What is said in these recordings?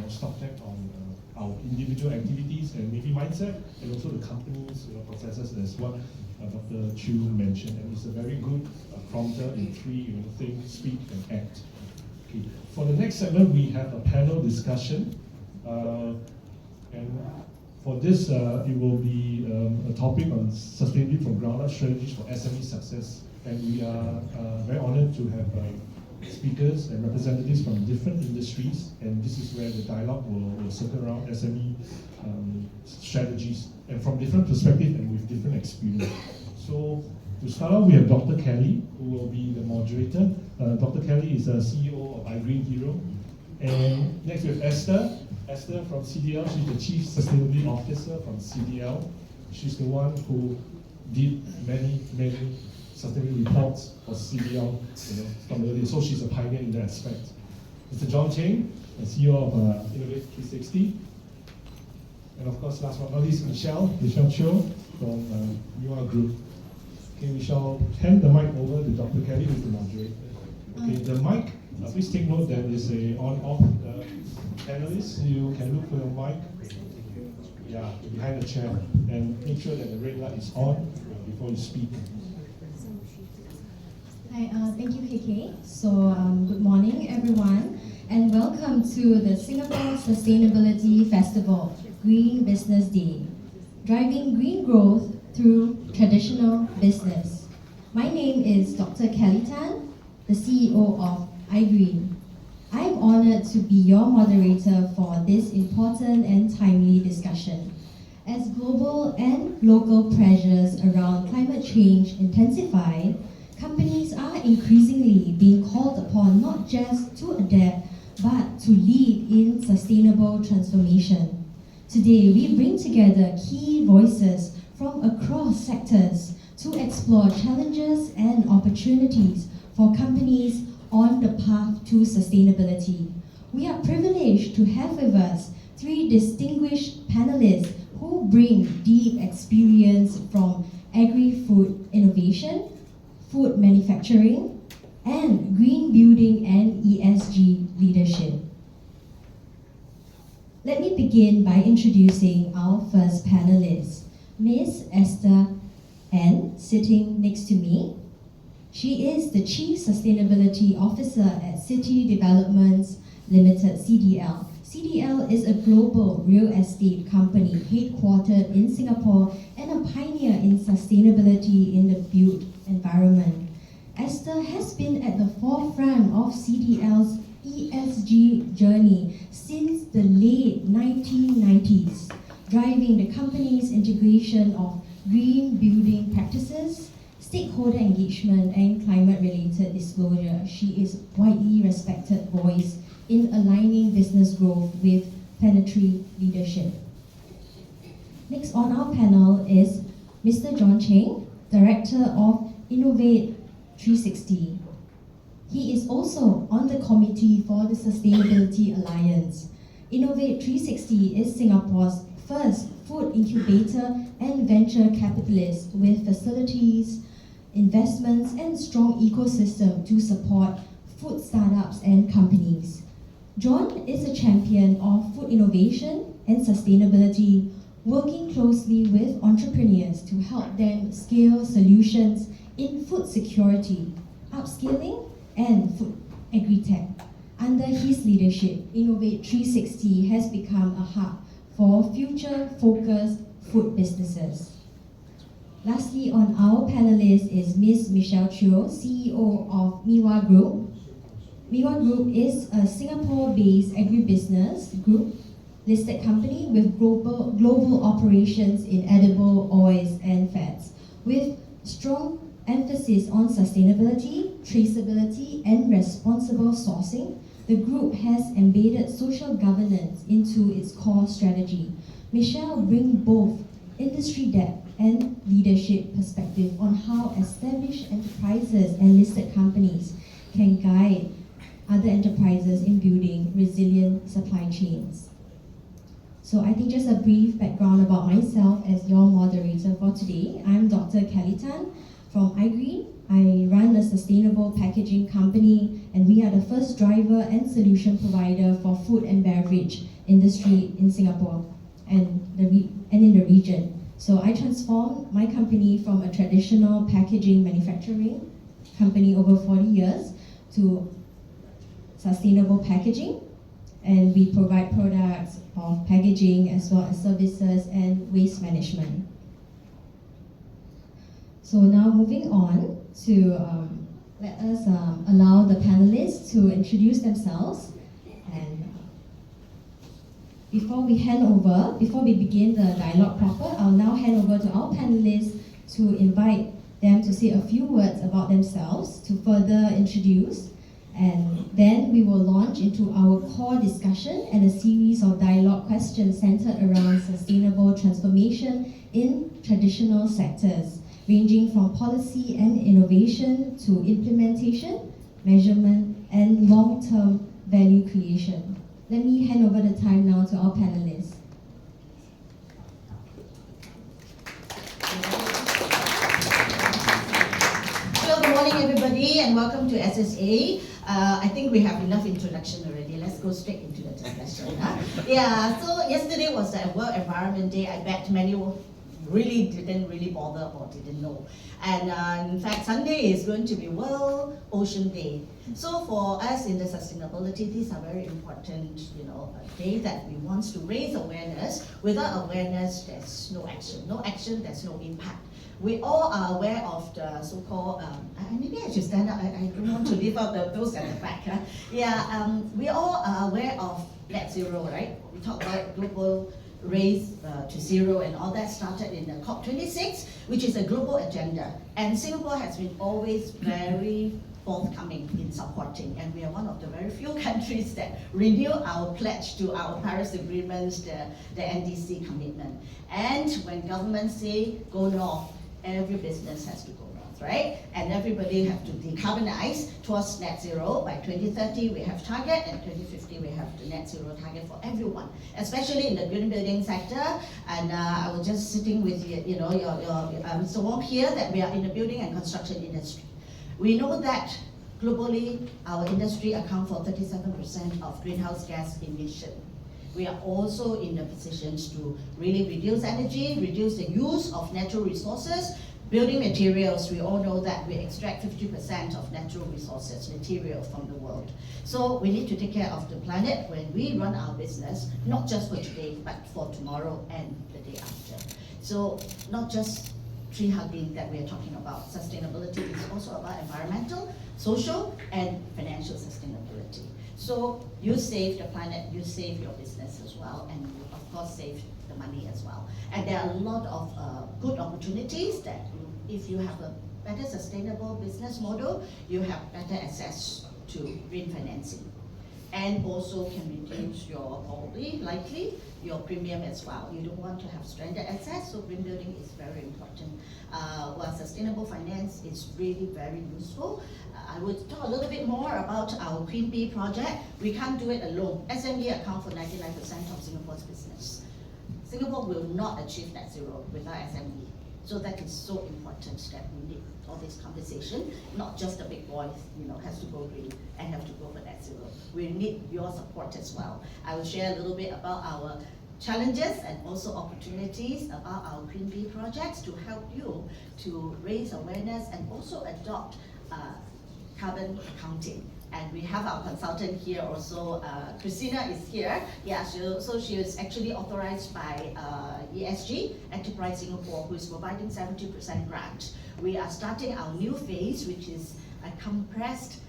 StockTech on our individual activities and maybe mindset, and also the company's processes as what Dr. Chu mentioned. And it's a very good prompter in three: think, speak, and act. Okay. For the next segment, we have a panel discussion, and for this, it will be a topic on sustainability from ground up strategies for SME success. And we are very honored to have speakers and representatives from different industries, and this is where the dialogue will circle around SME strategies, and from different perspectives and with different experience. So to start off, we have Dr. Kelly, who will be the moderator. Dr. Kelly is the CEO of iGreen Hero. And next we have Esther. Esther from CDL, she's the Chief Sustainability Officer from CDL. She's the one who did many sustainability reports for CDL from earlier, so she's a pioneer in that aspect. Mr. John Cheng, the CEO of Innovate 360. And of course, last but not least, Michelle Cho from Miwa Group. Okay, we shall hand the mic over to Dr. Kelly, who's the moderator. Okay, the mic, please take note that is a on-off panelist. You can look for your mic, behind the chair, and make sure that the red light is on before you speak. Hi, thank you, KK. So, good morning, everyone, and welcome to the Singapore Sustainability Festival, Green Business Day, driving green growth through traditional business. My name is Dr. Kelly Tan, the CEO of iGreen. I'm honored to be your moderator for this important and timely discussion. As global and local pressures around climate change intensify, companies are increasingly being called upon not just to adapt, but to lead in sustainable transformation. Today, we bring together key voices from across sectors to explore challenges and opportunities for companies on the path to sustainability. We are privileged to have with us three distinguished panelists who bring deep experience from agri-food innovation, food manufacturing, and green building and ESG leadership. Let me begin by introducing our first panelist, Ms. Esther N, sitting next to me. She is the Chief Sustainability Officer at City Developments Limited, CDL. CDL is a global real estate company headquartered in Singapore and a pioneer in sustainability in the built environment. Esther has been at the forefront of CDL's ESG journey since the late 1990s, driving the company's integration of green building practices, stakeholder engagement, and climate-related disclosure. She is a widely respected voice in aligning business growth with planetary leadership. Next on our panel is Mr. John Cheng, Director of Innovate 360. He is also on the committee for the Sustainability Alliance. Innovate 360 is Singapore's first food incubator and venture capitalist with facilities, investments, and strong ecosystem to support food startups and companies. John is a champion of food innovation and sustainability, working closely with entrepreneurs to help them scale solutions in food security, upscaling, and food agri-tech. Under his leadership, Innovate 360 has become a hub for future-focused food businesses. Lastly, on our panelist is Ms. Michelle Cho, CEO of Miwa Group. Miwa Group is a Singapore-based agribusiness group listed company with global operations in edible oils and fats, with strong emphasis on sustainability, traceability, and responsible sourcing. The group has embedded social governance into its core strategy. Michelle brings both industry depth and leadership perspective on how established enterprises and listed companies can guide other enterprises in building resilient supply chains. So I think just a brief background about myself as your moderator for today. I'm Dr. Kelly Tan. From iGreen, I run a sustainable packaging company, and we are the first driver and solution provider for food and beverage industry in Singapore and in the region. So I transformed my company from a traditional packaging manufacturing company over 40 years to sustainable packaging, and we provide products of packaging as well as services and waste management. So now moving on to let us allow the panelists to introduce themselves. And before we begin the dialogue proper, I'll now hand over to our panelists to invite them to say a few words about themselves to further introduce. And then we will launch into our core discussion and a series of dialogue questions centered around sustainable transformation in traditional sectors, ranging from policy and innovation to implementation, measurement, and long-term value creation. Let me hand over the time now to our panelists. Hello, good morning everybody, and welcome to SSA. I think we have enough introduction already. Let's go straight into the discussion. Yeah, so yesterday was the World Environment Day. I bet many didn't bother or didn't know. And in fact, Sunday is going to be World Ocean Day. So for us in the sustainability, these are very important, a day that we want to raise awareness. Without awareness, there's no action. No action, there's no impact. We all are aware of the so-called, maybe I should stand up, I don't want to leave out those at the back. Yeah, we all are aware of net zero, right? We talk about global race to zero, and all that started in the COP26, which is a global agenda. And Singapore has been always very forthcoming in supporting, and we are one of the very few countries that renew our pledge to our Paris agreements, the NDC commitment. And when governments say go north, every business has to go north, right? And everybody have to decarbonize towards net zero. By 2030 we have target, and 2050 we have the net zero target for everyone, especially in the green building sector. And I was just sitting with your Mr. Wong here, that we are in the building and construction industry. We know that globally our industry accounts for 37% of greenhouse gas emission. We are also in the positions to really reduce energy, reduce the use of natural resources. Building materials, we all know that we extract 50% of natural resources, material from the world. So we need to take care of the planet when we run our business, not just for today, but for tomorrow and the day after. So not just tree hugging that we are talking about. Sustainability is also about environmental, social, and financial sustainability. So you save the planet, you save your business as well, and you of course save the money as well. And there are a lot of good opportunities that if you have a better sustainable business model, you have better access to green financing. And also can reduce your, likely, your premium as well. You don't want to have stranded assets, so green building is very important. While sustainable finance is really very useful, I would talk a little bit more about our Queen Bee project. We can't do it alone. SME account for 99% of Singapore's business. Singapore will not achieve net zero without SME. So that is so important that we need all this conversation, not just the big boys, has to go green and have to go for net zero. We need your support as well. I will share a little bit about our challenges and also opportunities about our Queen Bee projects to help you to raise awareness and also adopt carbon accounting. And we have our consultant here also. Christina is here. Yeah, so she is actually authorized by ESG, Enterprise Singapore, who is providing 70% grant. We are starting our new phase, which is a compressed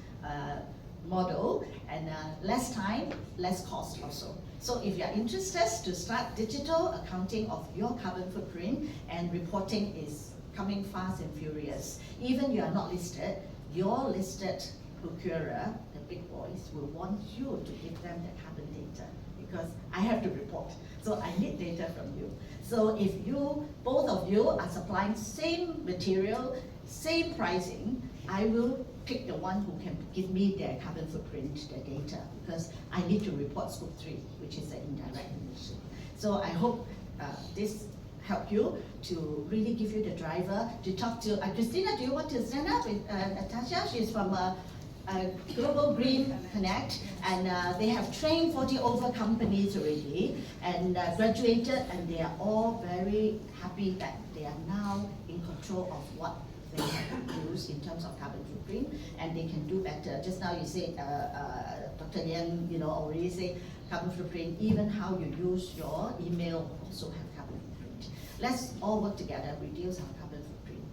model, and less time, less cost also. So if you are interested to start digital accounting of your carbon footprint, and reporting is coming fast and furious. Even you are not listed, your listed procurer, the big boys, will want you to give them the carbon data, because I have to report. So I need data from you. So if both of you are supplying same material, same pricing, I will pick the one who can give me their carbon footprint, their data, because I need to report Scope 3, which is the indirect emission. So I hope this help you, to really give you the driver, to talk to Christina. Do you want to stand up with Natasha? She's from Global Green Connect, and they have trained 40 over companies already and graduated, and they are all very happy that they are now in control of what they have produced in terms of carbon footprint, and they can do better. Just now you said, Dr. Lian, already say carbon footprint, even how you use your email also have carbon footprint. Let's all work together, reduce our carbon footprint.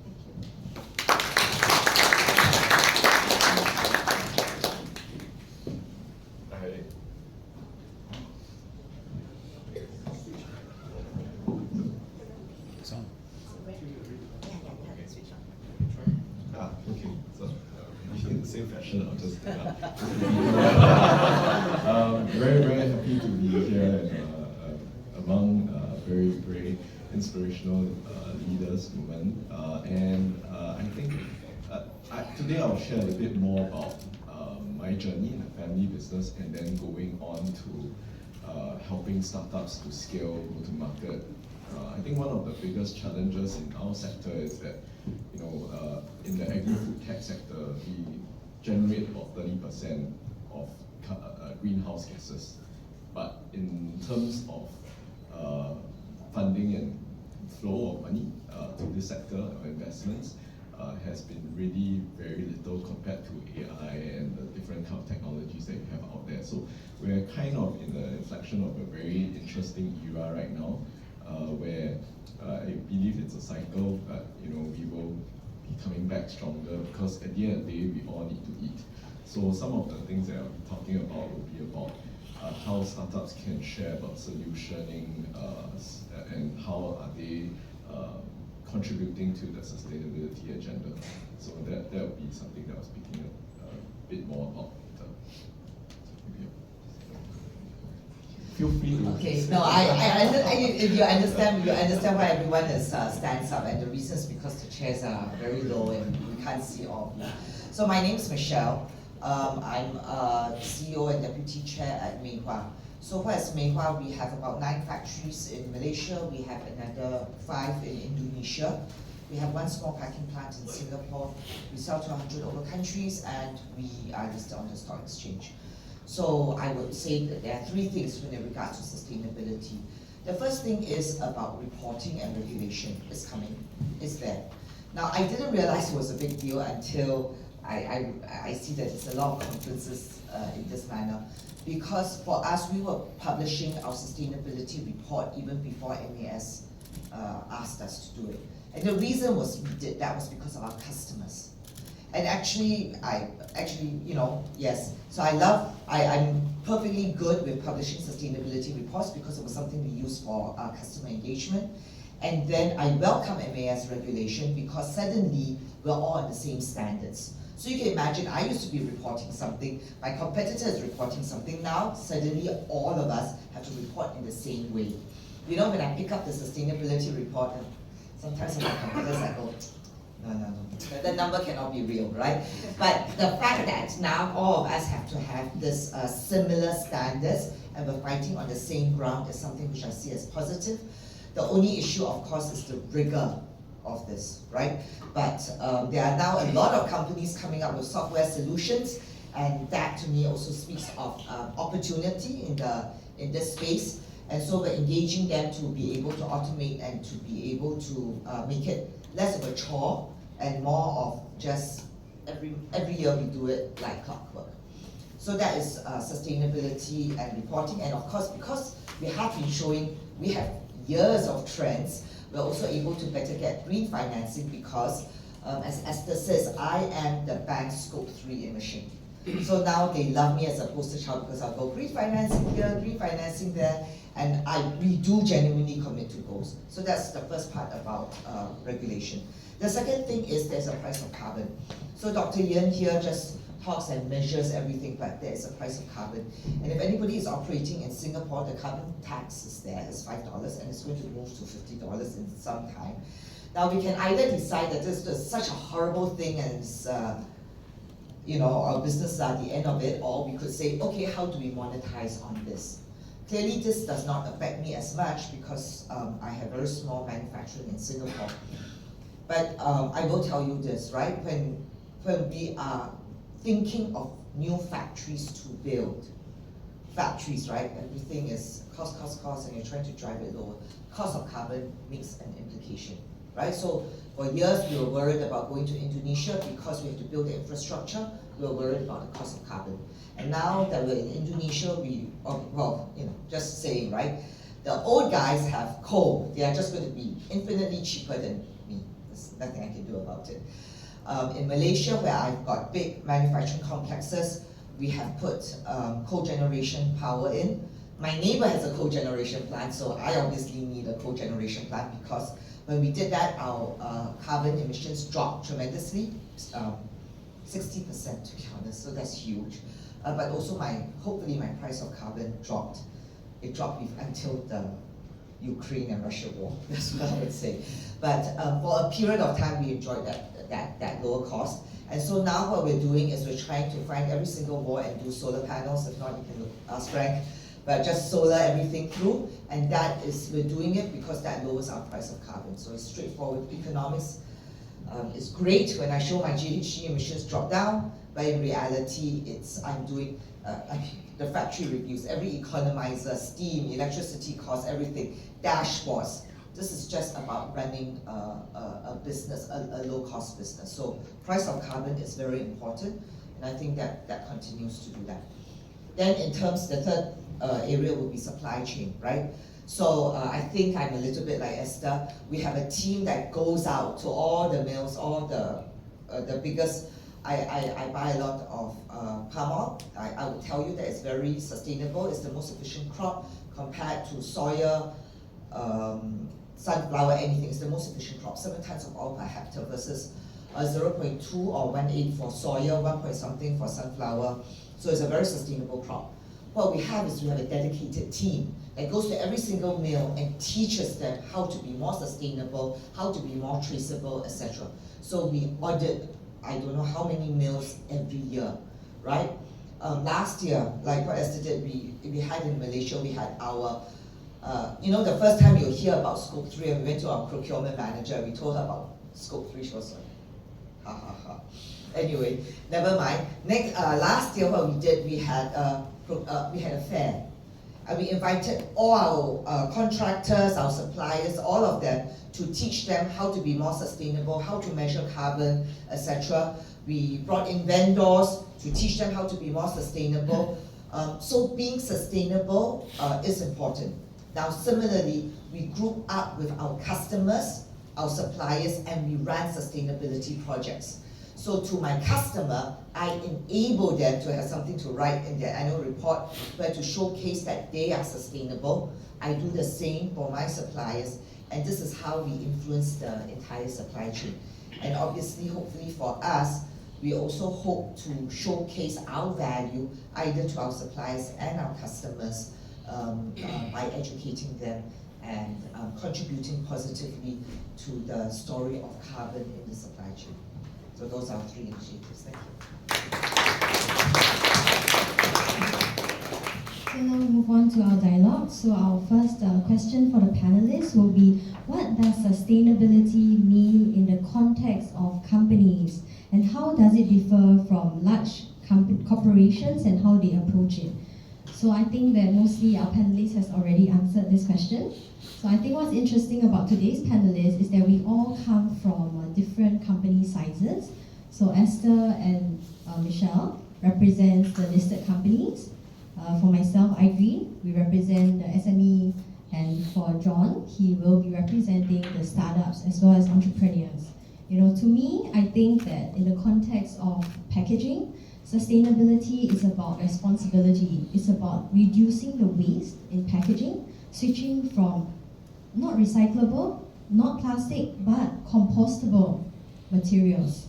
Thank you. Okay, so in the same fashion, I'll just very, very happy to be here among very, very inspirational leaders, women, and I think today I'll share a bit more about my journey in the family business, and then going on to helping startups to scale, go to market. I think one of the biggest challenges in our sector is that, in the agri-food tech sector, we generate about 30% of greenhouse gases. But in terms of funding and flow of money to this sector of investments, has been really very little compared to AI and the different kind of technologies that we have out there. So we're kind of in the inflection of a very interesting era right now, where I believe it's a cycle, but we will be coming back stronger, because at the end of the day, we all need to eat. So some of the things that I'll be talking about will be about how startups can share about solutioning and how are they contributing to the sustainability agenda. So that will be something that I was speaking a bit more about. Feel free to. Okay, no, you understand why everyone stands up, and the reason is because the chairs are very low and we can't see all of you. So my name is Michelle. I'm CEO and Deputy Chair at Mei Hua. So far as Mei Hua, we have about 9 factories in Malaysia. We have another 5 in Indonesia. We have 1 small packing plant in Singapore. We sell to 100 over countries, and we are listed on the stock exchange. So I would say that there are 3 things with regard to sustainability. The first thing is about reporting and regulation. It's coming, it's there. Now, I didn't realize it was a big deal until I see that there's a lot of conferences in this manner. Because for us, we were publishing our sustainability report even before MAS asked us to do it. And the reason was we did that was because of our customers. And actually, yes. So I'm perfectly good with publishing sustainability reports because it was something we use for our customer engagement. And then I welcome MAS regulation because suddenly we're all on the same standards. So you can imagine, I used to be reporting something, my competitor is reporting something, now suddenly all of us have to report in the same way. When I pick up the sustainability report, sometimes my competitors I go, no, the number cannot be real, right? But the fact that now all of us have to have this similar standards and we're fighting on the same ground is something which I see as positive. The only issue, of course, is the rigor of this, right? But there are now a lot of companies coming up with software solutions, and that to me also speaks of opportunity in this space. And so we're engaging them to be able to automate and to be able to make it less of a chore and more of just every year we do it like clockwork. So that is sustainability and reporting. And of course, because we have been showing, we have years of trends, we're also able to better get green financing because, as Esther says, I am the bank's Scope 3 emission. So now they love me as a poster child because I'll go green financing here, green financing there, and we do genuinely commit to goals. So that's the first part about regulation. The second thing is there's a price of carbon. So Dr. Yen here just talks and measures everything, but there is a price of carbon. And if anybody is operating in Singapore, the carbon tax is there, it's $5, and it's going to move to $50 in some time. Now we can either decide that this is such a horrible thing and it's, our business are at the end of it, or we could say, okay, how do we monetize on this? Clearly, this does not affect me as much because I have very small manufacturing in Singapore. But I will tell you this, right? When we are thinking of new factories to build, factories, right? Everything is cost, and you're trying to drive it lower. Cost of carbon makes an implication, right? So for years, we were worried about going to Indonesia because we have to build the infrastructure. We were worried about the cost of carbon. And now that we're in Indonesia, just saying, right? The old guys have coal. They are just going to be infinitely cheaper than me. There's nothing I can do about it. In Malaysia, where I've got big manufacturing complexes, we have put cogeneration power in. My neighbor has a cogeneration plant, so I obviously need a cogeneration plant because when we did that, our carbon emissions dropped tremendously, 60% to be honest, so that's huge. But also hopefully my price of carbon dropped. It dropped until the Ukraine and Russia war, that's what I would say. But for a period of time, we enjoyed that lower cost. And so now what we're doing is we're trying to find every single wall and do solar panels. If not, you can ask Frank. But just solar everything through, and we're doing it because that lowers our price of carbon. So it's straightforward economics. It's great when I show my GHG emissions drop down, but in reality, I'm doing the factory reviews, every economizer, steam, electricity costs, everything, dashboards. This is just about running a business, a low-cost business. So price of carbon is very important, and I think that continues to do that. Then in terms, the third area will be supply chain, right? So I think I'm a little bit like Esther. We have a team that goes out to all the mills, all the biggest. I buy a lot of palm oil. I would tell you that it's very sustainable. It's the most efficient crop compared to soya, sunflower, anything. It's the most efficient crop. 7 tons of oil per hectare versus 0.2 or 1.8 for soya, 1 point something for sunflower. So it's a very sustainable crop. What we have is we have a dedicated team that goes to every single mill and teaches them how to be more sustainable, how to be more traceable, etc. So we audit, I don't know how many mills every year, right? Last year, like what Esther did, we had in Malaysia, we had our, the first time you hear about Scope 3, and we went to our procurement manager, we told her about Scope 3, she was like, ha ha ha. Anyway, never mind. Last year what we did, we had a fair. And we invited all our contractors, our suppliers, all of them, to teach them how to be more sustainable, how to measure carbon, etc. We brought in vendors to teach them how to be more sustainable. So being sustainable is important. Now similarly, we group up with our customers, our suppliers, and we run sustainability projects. So to my customer, I enable them to have something to write in their annual report where to showcase that they are sustainable. I do the same for my suppliers, and this is how we influence the entire supply chain. And obviously, hopefully for us, we also hope to showcase our value either to our suppliers and our customers by educating them and contributing positively to the story of carbon in the supply chain. So those are 3 initiatives. Thank you. So now we move on to our dialogue. So our first question for the panelists will be, what does sustainability mean in the context of companies? And how does it differ from large corporations and how they approach it? So I think that mostly our panelists has already answered this question. So I think what's interesting about today's panelists is that we all come from different company sizes. So Esther and Michelle represents the listed companies. For myself, iGreen, we represent the SME, and for John, he will be representing the startups as well as entrepreneurs. To me, I think that in the context of packaging, sustainability is about responsibility. It's about reducing the waste in packaging, switching from not recyclable, not plastic, but compostable materials.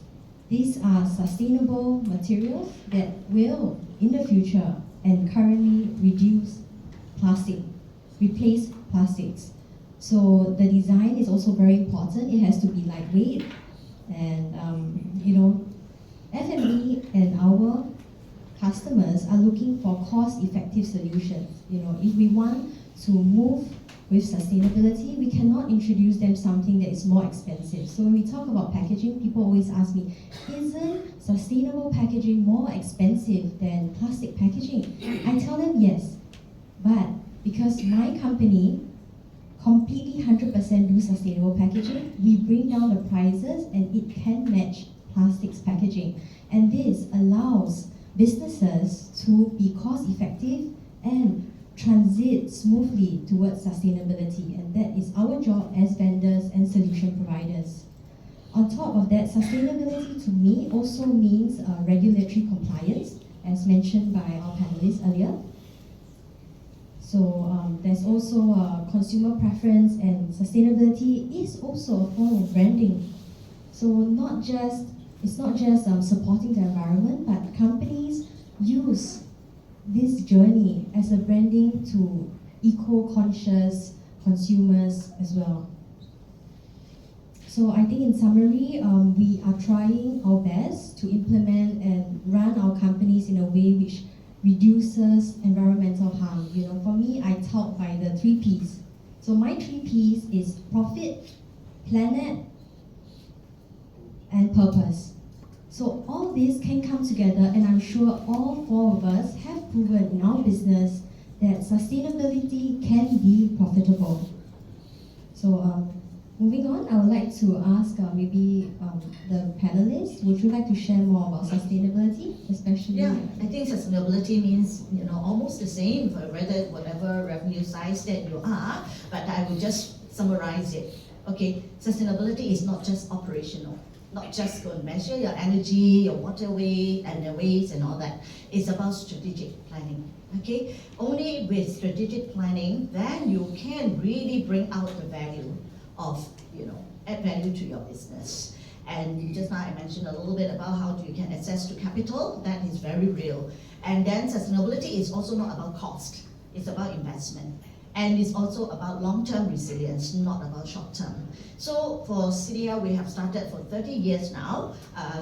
These are sustainable materials that will, in the future and currently, reduce plastic, replace plastics. So the design is also very important. It has to be lightweight, and F&B and our customers are looking for cost-effective solutions. You know, if we want to move with sustainability, we cannot introduce them something that is more expensive. So when we talk about packaging, people always ask me, isn't sustainable packaging more expensive than plastic packaging? I tell them yes, but because my company completely 100% do sustainable packaging, we bring down the prices and it can match plastics packaging. And this allows businesses to be cost effective and transit smoothly towards sustainability, and that is our job as vendors and solution providers. On top of that, sustainability to me also means regulatory compliance, as mentioned by our panelists earlier. So there's also consumer preference, and sustainability is also a form of branding. So it's not just supporting the environment, but companies use this journey as a branding to eco-conscious consumers as well. So I think in summary, we are trying our best to implement and run our companies in a way which reduces environmental harm. You know, for me, I talk by the 3 Ps. So my 3 Ps is profit, planet, and purpose. So all these can come together, and I'm sure all 4 of us have proven in our business that sustainability can be profitable. So moving on, I would like to ask maybe the panelists, would you like to share more about sustainability, especially? Yeah, I think sustainability means, you know, almost the same for whatever revenue size that you are, but I will just summarize it. Okay, sustainability is not just operational. Not just go and measure your energy, your water weight, and the waste and all that. It's about strategic planning. Okay? Only with strategic planning, then you can really bring out the value of, you know, add value to your business. And just now I mentioned a little bit about how you can access to capital. That is very real. And then sustainability is also not about cost. It's about investment. And it's also about long-term resilience, not about short-term. So for CDL, we have started for 30 years now.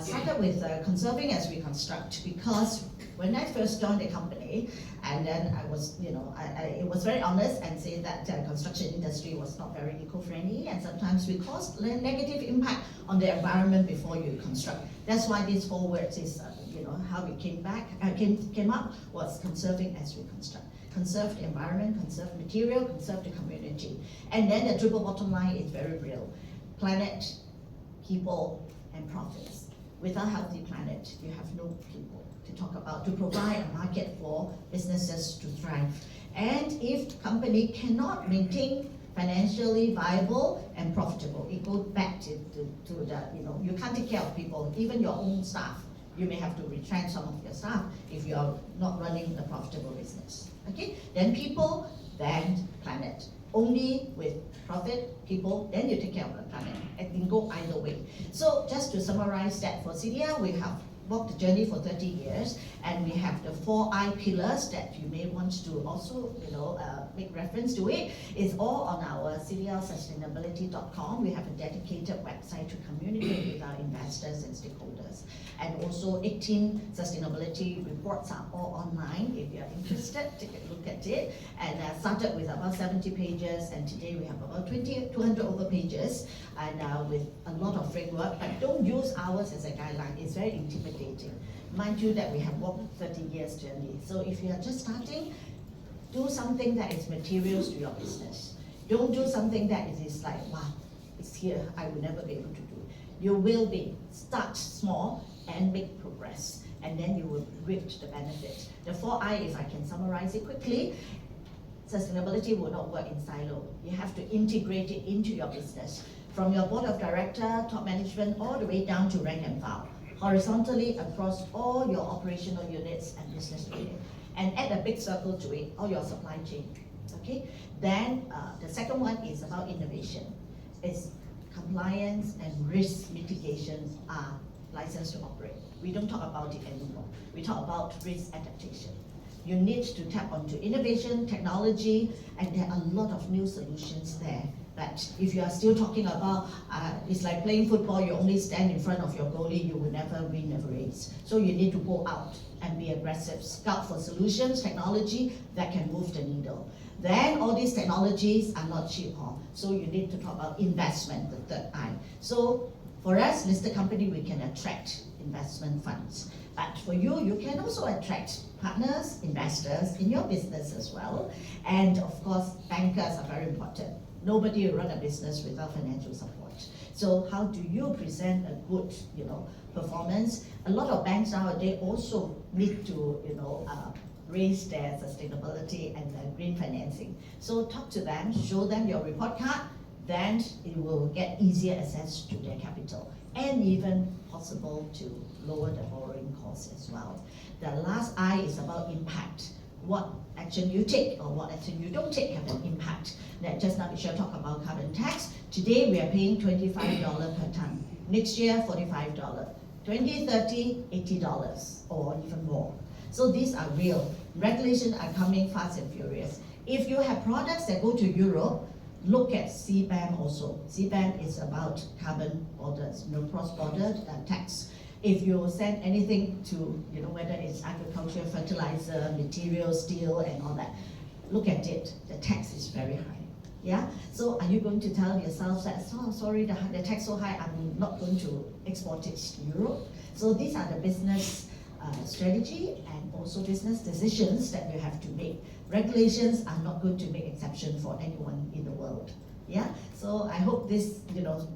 Started with conserving as we construct, because when I first joined the company, and then I was, you know, I was very honest and say that the construction industry was not very eco-friendly, and sometimes we caused negative impact on the environment before you construct. That's why these 4 words is, you know, how we came up was conserving as we construct. Conserve the environment, conserve material, conserve the community. And then the triple bottom line is very real. Planet, people, and profits. Without a healthy planet, you have no people to talk about, to provide a market for businesses to thrive. And if company cannot maintain financially viable and profitable, it goes back to the, you know, you can't take care of people, even your own staff. You may have to retrench some of your staff if you are not running a profitable business. Okay? Then people, then planet. Only with profit, people, then you take care of the planet. It can go either way. So just to summarize that, for CDL, we have walked the journey for 30 years, and we have the 4I pillars that you may want to also, you know, make reference to it. It's all on our cdlsustainability.com. We have a dedicated website to communicate with our investors and stakeholders. And also 18 sustainability reports are all online. If you're interested, take a look at it. And started with about 70 pages, and today we have about 200 over pages, and with a lot of framework, but don't use ours as a guideline. It's very intimidating. Mind you that we have walked 30 years journey. So if you are just starting, do something that is materials to your business. Don't do something that is like, wow, it's here, I will never be able to do it. You will be. Start small and make progress, and then you will reap the benefit. The 4I, if I can summarize it quickly, sustainability will not work in silo. You have to integrate it into your business. From your board of director, top management, all the way down to rank and file. Horizontally across all your operational units and business units. And add a big circle to it, all your supply chain. Okay? Then the second one is about innovation. It's compliance and risk mitigation are licensed to operate. We don't talk about it anymore. We talk about risk adaptation. You need to tap onto innovation, technology, and there are a lot of new solutions there That if you are still talking about, it's like playing football, you only stand in front of your goalie, you will never win a race. So you need to go out and be aggressive, scout for solutions, technology that can move the needle. Then all these technologies are not cheap, huh? So you need to talk about investment, the third I. So for us, listed company, we can attract investment funds. But for you, you can also attract partners, investors in your business as well. And of course, bankers are very important. Nobody will run a business without financial support. So how do you present a good, performance? A lot of banks nowadays also need to, raise their sustainability and their green financing. So talk to them, show them your report card, then it will get easier access to their capital, and even possible to lower the borrowing costs as well. The last I is about impact. What action you take or what action you don't take have an impact. That just now Michelle talked about carbon tax. Today we are paying $25 per ton. Next year, $45. 2030, $80 or even more. So these are real. Regulations are coming fast and furious. If you have products that go to Europe, look at CBAM also. CBAM is about carbon borders, cross-border tax. If you send anything to, whether it's agriculture, fertilizer, materials, steel, and all that, look at it. The tax is very high. Yeah. So are you going to tell yourself that, oh, sorry, the tax is so high, I'm not going to export it to Europe? So these are the business strategy and also business decisions that you have to make. Regulations are not going to make exception for anyone in the world. Yeah, so I hope this,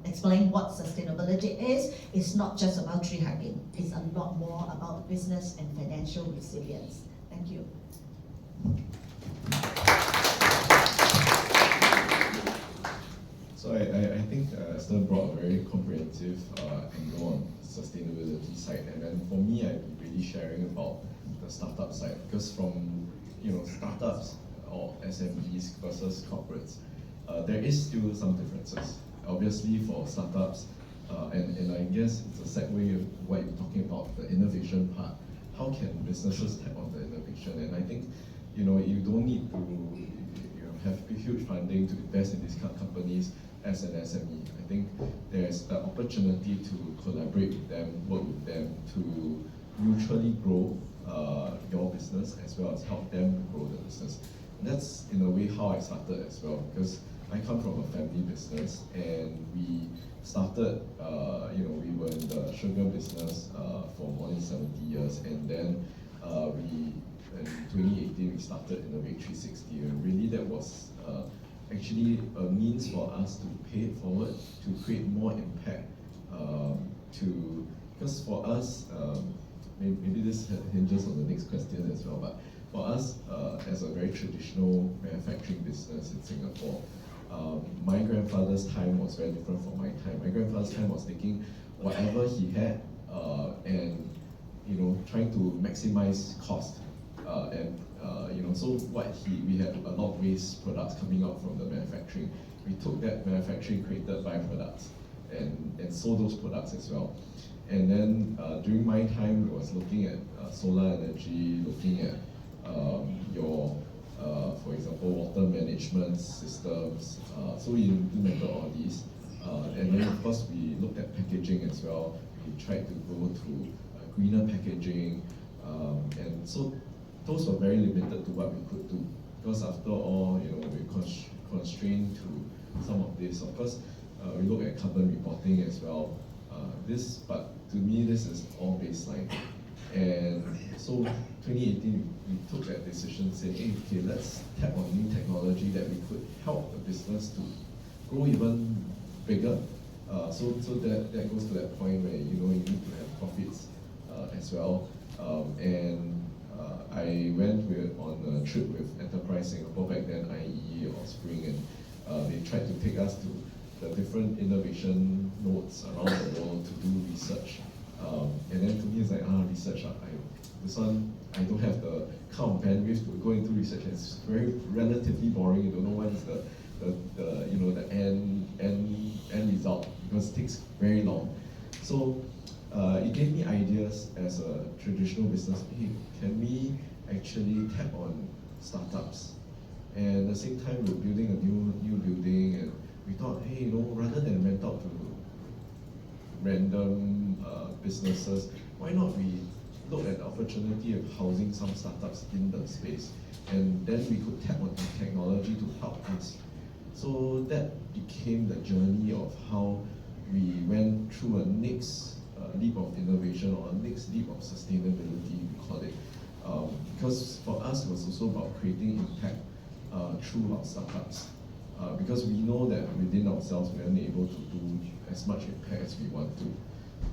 explain what sustainability is. It's not just about tree hugging. It's a lot more about business and financial resilience. Thank you. So I think Esther brought a very comprehensive angle on sustainability side, and then for me, I'd be really sharing about the startup side, because from startups or SMEs versus corporates, there is still some differences. Obviously, for startups, and I guess it's a segue of what you're talking about, the innovation part. How can businesses tap on the innovation? And I think you don't need to have huge funding to invest in these companies as an SME. I think there's the opportunity to collaborate with them, work with them to mutually grow your business as well as help them grow the business. And that's in a way how I started as well, because I come from a family business, and we started, we were in the sugar business for more than 70 years, and then in 2018 we started Innovate 360, and really that was actually a means for us to pay it forward, to create more impact, because for us, maybe this hinges on the next question as well, but for us, as a very traditional manufacturing business in Singapore, my grandfather's time was very different from my time. My grandfather's time was taking whatever he had and trying to maximize cost. So we had a lot of waste products coming out from the manufacturing. We took that manufacturing, created byproducts, and sold those products as well. And then during my time, I was looking at solar energy, looking at for example, water management systems. So we implemented all these. And then of course we looked at packaging as well. We tried to go to greener packaging. And so those were very limited to what we could do. Because after all, we're constrained to some of this. Of course, we look at carbon reporting as well. But to me, this is all baseline. And so 2018, we took that decision saying, hey, okay, let's tap on new technology that we could help the business to grow even bigger. So that goes to that point where you need to have profits as well. I went on a trip with Enterprise Singapore, back then IE or Spring, and they tried to take us to the different innovation nodes around the world to do research. And then to me, it's like, research, this one, I don't have the kind of bandwidth to go into research. It's very relatively boring. You don't know what is the end result, because it takes very long. So it gave me ideas as a traditional business. Hey, can we actually tap on startups? And at the same time, we're building a new building, and we thought, hey, rather than rent out to random businesses, why not we look at the opportunity of housing some startups in the space, and then we could tap on the technology to help us. So that became the journey of how we went through a next leap of innovation, or a next leap of sustainability, we call it. Because for us, it was also about creating impact through our startups. Because we know that within ourselves, we aren't able to do as much impact as we want to.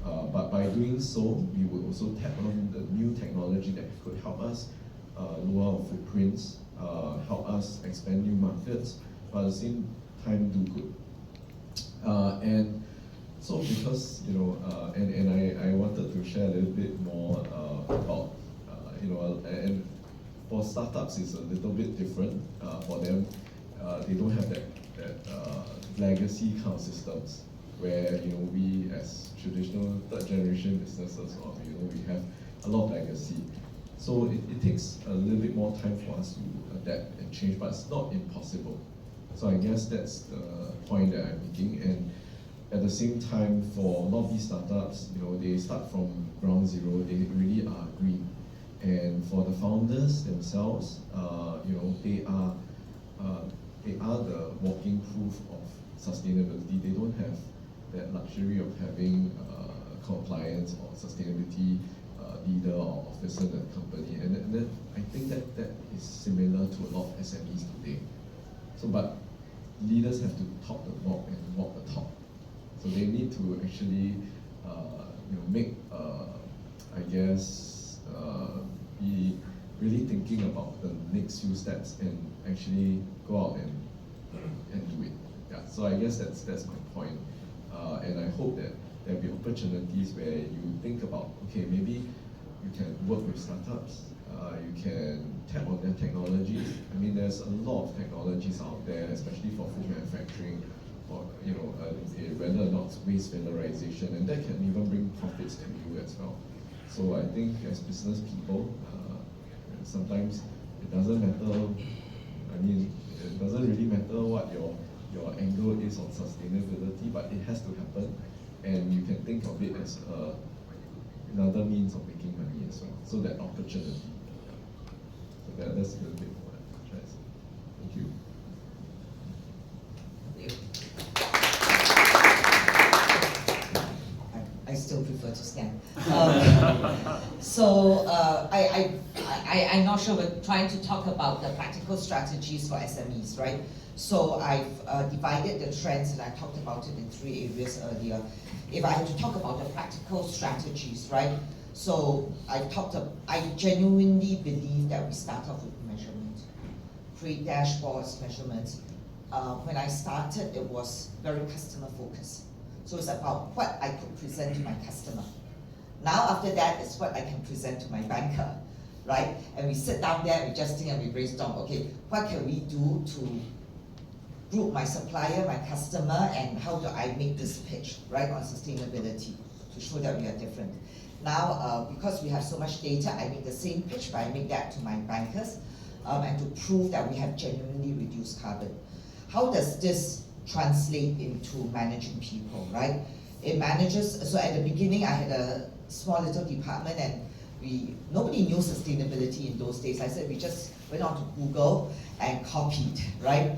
But by doing so, we would also tap on the new technology that could help us lower our footprints, help us expand new markets, but at the same time do good. And so because, I wanted to share a little bit more about, and for startups it's a little bit different. For them, they don't have that legacy kind of systems where, we as traditional third generation businesses, or, we have a lot of legacy. So it takes a little bit more time for us to adapt and change, but it's not impossible. So I guess that's the point that I'm making. And at the same time, for a lot of these startups, they start from ground zero, they really are green. And for the founders themselves, they are the walking proof of sustainability. They don't have that luxury of having compliance or sustainability leader or officer in the company. And then I think that is similar to a lot of SMEs today. So, but leaders have to talk the walk and walk the talk. So they need to actually, make, be really thinking about the next few steps and actually go out and do it. Yeah. So I guess that's my point. And I hope that there'll be opportunities where you think about, okay, maybe you can work with startups. You can tap on their technologies. I mean, there's a lot of technologies out there, especially for food manufacturing, or whether or not it's waste valorization, and that can even bring profits to you as well. So I think as business people, sometimes it doesn't matter. I mean, it doesn't really matter what your angle is on sustainability, but it has to happen, and you can think of it as another means of making money as well. So that opportunity. So that's a little bit what I'm trying to say. Thank you. I still prefer to stand. I'm not sure, we're trying to talk about the practical strategies for SMEs, right? So I've divided the trends, and I talked about it in 3 areas earlier. If I had to talk about the practical strategies, right? So I genuinely believe that we start off with measurement. Create dashboards, measurements. When I started, it was very customer focused. So it's about what I could present to my customer. Now after that, it's what I can present to my banker, right? And we sit down there, we just think and we brainstorm, okay, what can we do to group my supplier, my customer, and how do I make this pitch, right, on sustainability to show that we are different. Now, because we have so much data, I make the same pitch, but I make that to my bankers, and to prove that we have genuinely reduced carbon. How does this translate into managing people, right? It manages, so at the beginning I had a small little department, and nobody knew sustainability in those days. I said we just went on to Google and copied, right?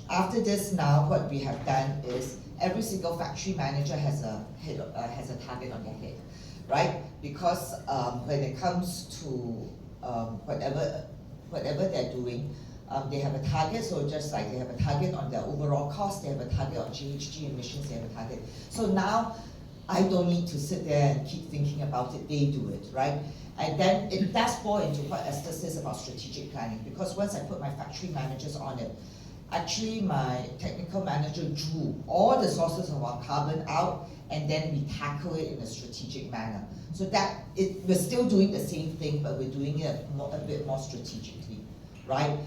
After this now, what we have done is every single factory manager has a target on their head, right? Because when it comes to whatever they're doing, they have a target. So just like they have a target on their overall cost, they have a target on GHG emissions, they have a target. So now I don't need to sit there and keep thinking about it, they do it, right? And then it does fall into what Esther says about strategic planning, because once I put my factory managers on it, actually my technical manager drew all the sources of our carbon out, and then we tackle it in a strategic manner. So that we're still doing the same thing, but we're doing it a bit more strategically, right?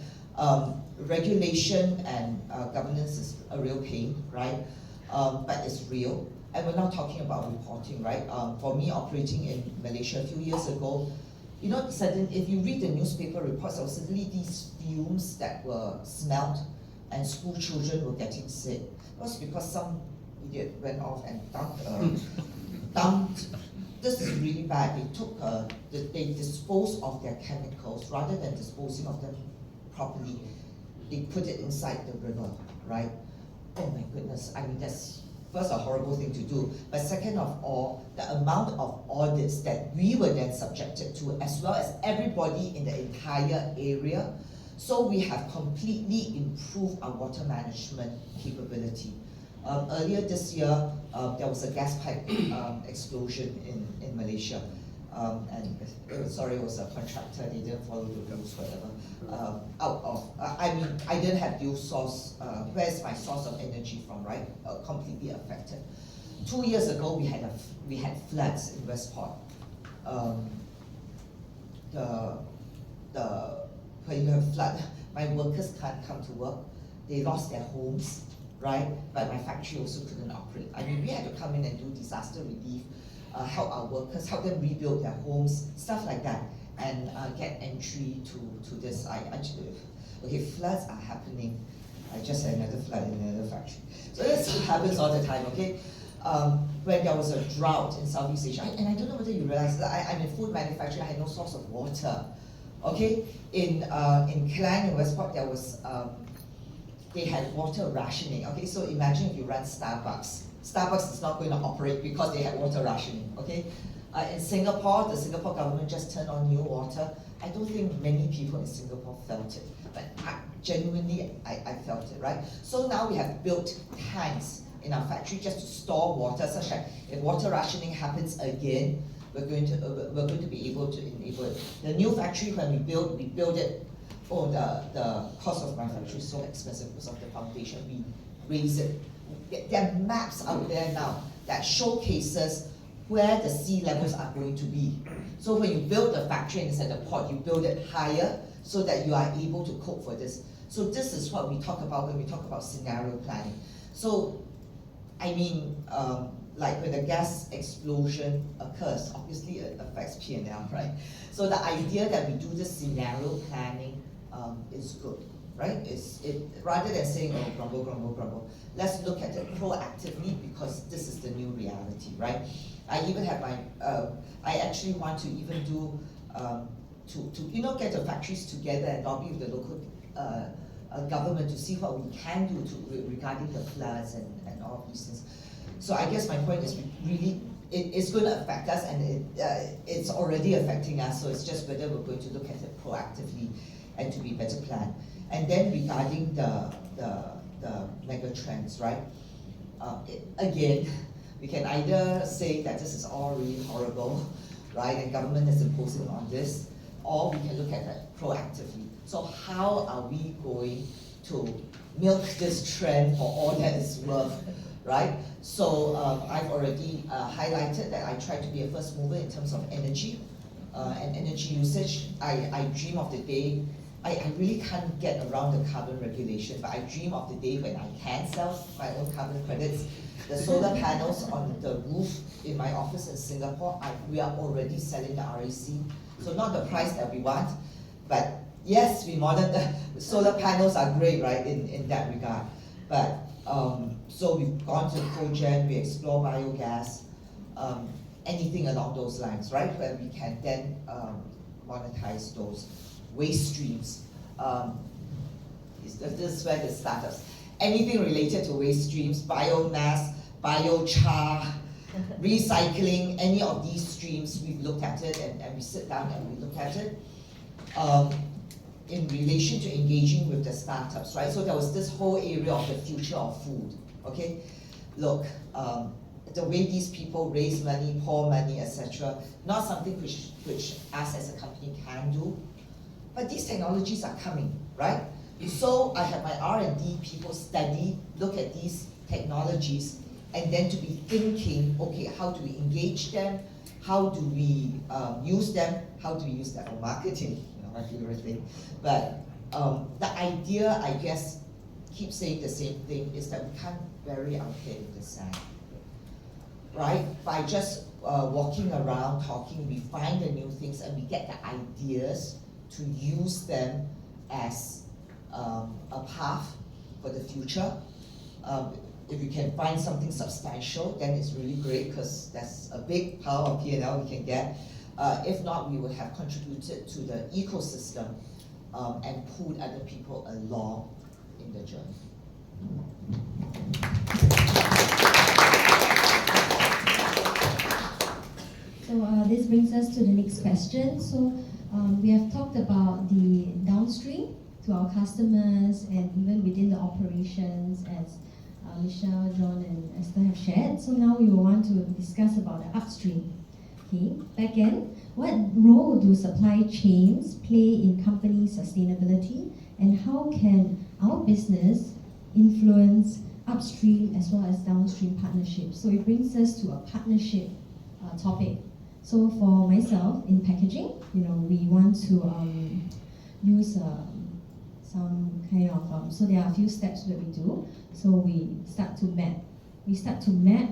Regulation and governance is a real pain, right? But it's real. And we're not talking about reporting, right? For me, operating in Malaysia a few years ago, if you read the newspaper reports, there were suddenly these fumes that were smelled, and school children were getting sick. It was because some idiot went off and dumped. This is really bad. They disposed of their chemicals rather than disposing of them properly. They put it inside the river, right? Oh my goodness, I mean, that's first a horrible thing to do, but second of all, the amount of audits that we were then subjected to, as well as everybody in the entire area. So we have completely improved our water management capability. Earlier this year, there was a gas pipe explosion in Malaysia. Sorry, it was a contractor, they didn't follow the rules, whatever. I didn't have dual source, where's my source of energy from, right? Completely affected. 2 years ago, we had floods in Westport. When you have flood, my workers can't come to work. They lost their homes, right? But my factory also couldn't operate. I mean, we had to come in and do disaster relief, help our workers, help them rebuild their homes, stuff like that, and get entry to this. Okay, floods are happening. I just had another flood in another factory. So this happens all the time, okay? When there was a drought in Southeast Asia, and I don't know whether you realize that I'm in food manufacturing, I had no source of water. Okay, in Klang in Westport, there was they had water rationing. Okay, so imagine if you run Starbucks. Starbucks is not going to operate because they had water rationing. Okay, in Singapore, the Singapore government just turned on new water. I don't think many people in Singapore felt it, but genuinely I felt it, right? So now we have built tanks in our factory just to store water, such that if water rationing happens again, we're going to be able to enable it. The new factory, when we build it. Oh, the cost of my factory is so expensive because of the foundation. We raise it. There are maps out there now that showcases where the sea levels are going to be. So when you build the factory and it's at the port, you build it higher so that you are able to cope for this. So this is what we talk about when we talk about scenario planning. So, I mean, like when the gas explosion occurs, obviously it affects P&L, right? So the idea that we do this scenario planning is good, right? Rather than saying, oh, grumble, grumble, grumble, let's look at it proactively because this is the new reality, right? I even have my, I actually want to even do, to get the factories together and lobby with the local government to see what we can do regarding the floods and all of these things. So I guess my point is really, it's going to affect us and it's already affecting us, so it's just whether we're going to look at it proactively and to be better planned. And then regarding the mega trends, right? Again, we can either say that this is all really horrible, right, and government is imposing on this, or we can look at it proactively. So how are we going to milk this trend for all that it's worth, right? So I've already highlighted that I try to be a first mover in terms of energy and energy usage. I dream of the day, I really can't get around the carbon regulation, but I dream of the day when I can sell my own carbon credits. The solar panels on the roof in my office in Singapore, we are already selling the REC. So not the price that we want, but yes, we monitor. Solar panels are great, right, in that regard. But so we've gone to cogen, we explore biogas, anything along those lines, right, where we can then monetize those waste streams. This is where the startups. Anything related to waste streams, biomass, biochar, recycling, any of these streams, we've looked at it and we sit down and we look at it. In relation to engaging with the startups, right? So there was this whole area of the future of food, okay? Look, the way these people raise money, pour money, etc., not something which us as a company can do, but these technologies are coming, right? So I have my R&D people study, look at these technologies, and then to be thinking, okay, how do we engage them? How do we use them? How do we use them for marketing? My favorite thing. But the idea, I guess, keep saying the same thing, is that we can't bury our head in the sand, right? By just walking around, talking, we find the new things and we get the ideas to use them as a path for the future. If we can find something substantial, then it's really great because that's a big pile of P&L we can get. If not, we would have contributed to the ecosystem and pulled other people along in the journey. So this brings us to the next question. So we have talked about the downstream to our customers and even within the operations as Michelle, John and Esther have shared. So now we will want to discuss about the upstream. Okay, back end, what role do supply chains play in company sustainability and how can our business influence upstream as well as downstream partnerships? So it brings us to a partnership topic. So for myself in packaging, we want to use some kind of, so there are a few steps that we do. So we start to map. We start to map